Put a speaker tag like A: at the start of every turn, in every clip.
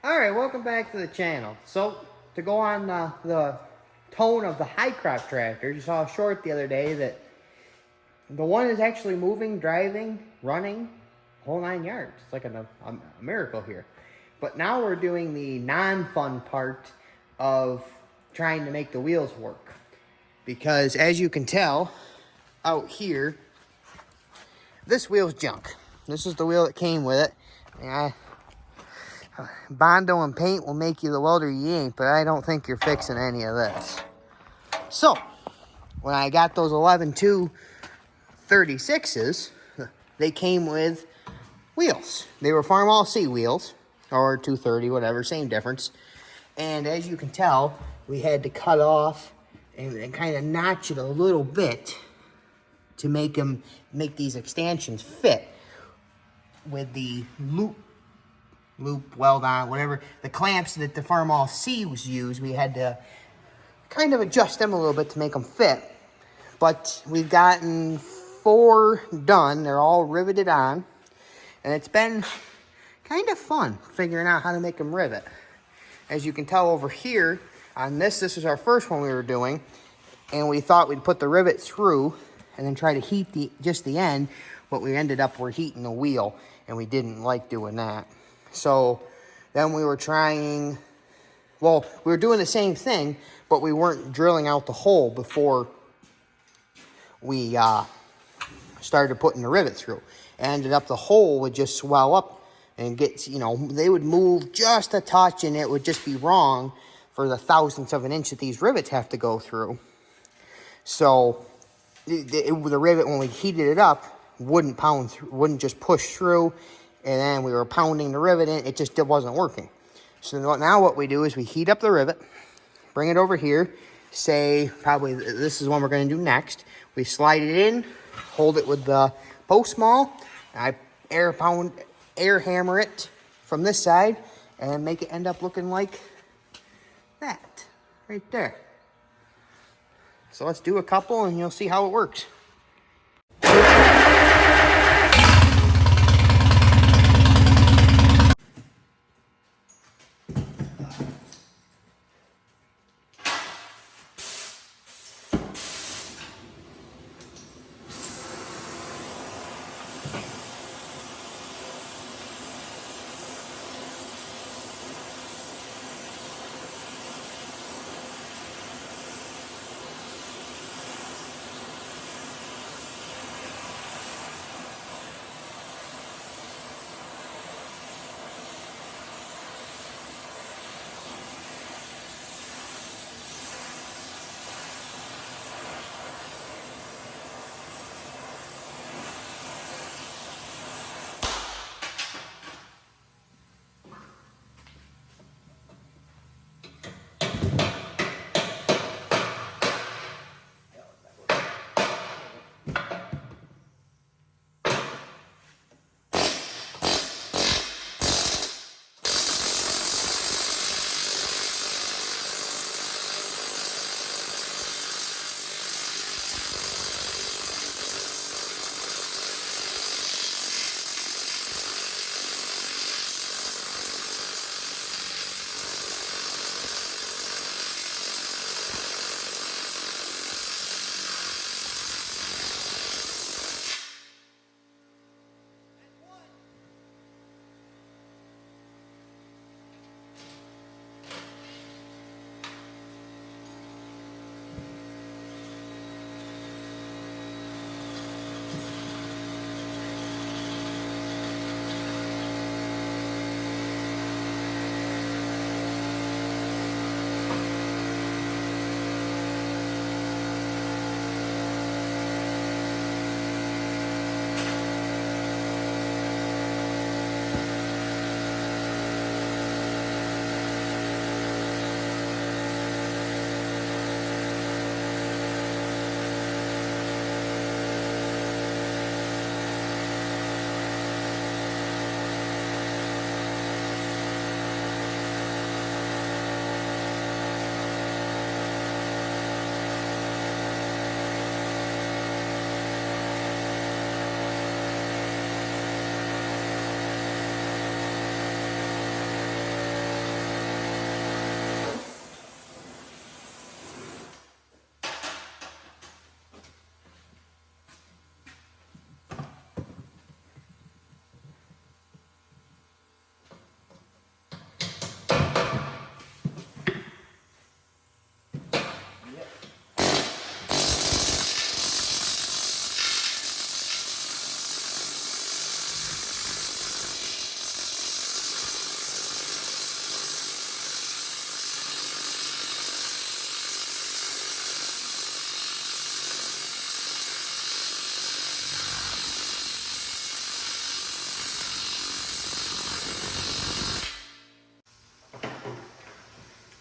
A: Alright, welcome back to the channel. So, to go on the tone of the high crop tractor, you saw a short the other day that the one is actually moving, driving, running, whole 9 yards. It's like a miracle here. But now we're doing the non-fun part of trying to make the wheels work. Because as you can tell, out here, this wheel's junk. This is the wheel that came with it. And Bondo and paint will make you the welder you ain't, but I don't think you're fixing any of this. So, when I got those 11.2 36s, they came with wheels. They were Farmall C wheels, or 230, whatever, same difference. And as you can tell, we had to cut off and kind of notch it a little bit to make these extensions fit with the loop weld on, whatever. The clamps that the Farmall C was used, we had to kind of adjust them a little bit to make them fit. But we've gotten 4 done. They're all riveted on. And it's been kind of fun figuring out how to make them rivet. As you can tell over here, on this is our first one we were doing. And we thought we'd put the rivet through and then try to heat just the end. But we ended up heating the wheel. And we didn't like doing that. So then we were trying, well, we were doing the same thing, but we weren't drilling out the hole before we started putting the rivet through. And ended up the hole would just swell up and get, they would move just a touch and it would just be wrong for the thousandths of an inch that these rivets have to go through. So the rivet, when we heated it up, wouldn't pound through, wouldn't just push through. And then we were pounding the rivet in. It wasn't working. So now what we do is we heat up the rivet, bring it over here, say probably this is what we're going to do next. We slide it in, hold it with the post maul, and I air hammer it from this side and make it end up looking like that right there. So let's do a couple and you'll see how it works.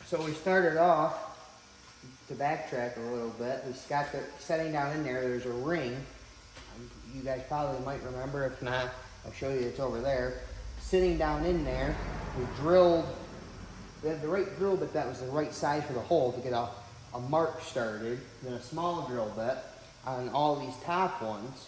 A: So we started off, to backtrack a little bit, we got the setting down in there, there's a ring. You guys probably might remember, if not, I'll show you, it's over there. Sitting down in there, we drilled, we had the right drill bit that was the right size for the hole to get a mark started, then a small drill bit on all these top ones.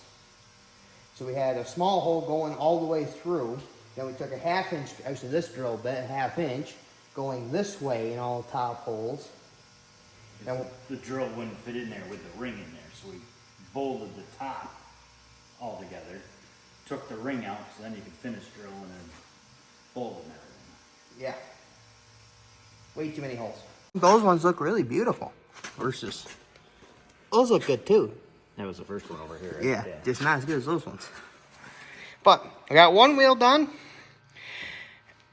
A: So we had a small hole going all the way through, then we took a 1/2 inch, actually this drill bit, 1/2 inch, going this way in all top holes.
B: And the drill wouldn't fit in there with the ring in there, so we bolted the top all together, took the ring out, so then you could finish drilling and bolting everything.
A: Yeah. Way too many holes. Those ones look really beautiful versus those look good too.
B: That was the first one over here, right?
A: Yeah, just not as good as those ones. But I got one wheel done,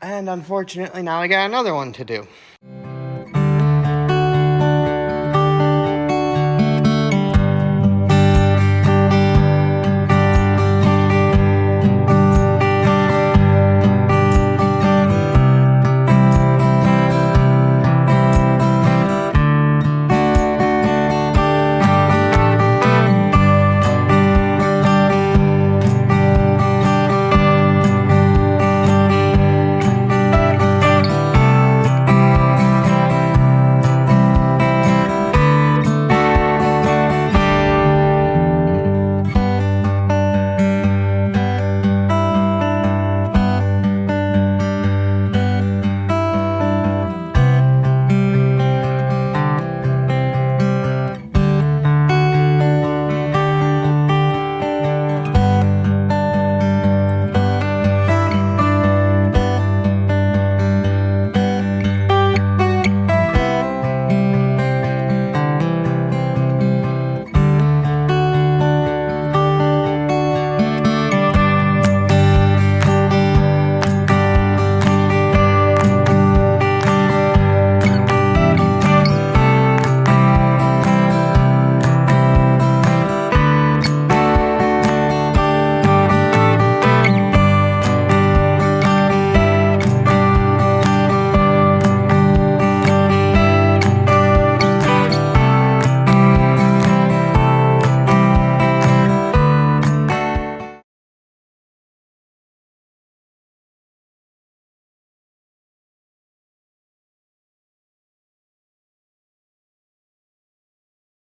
A: and unfortunately now I got another one to do.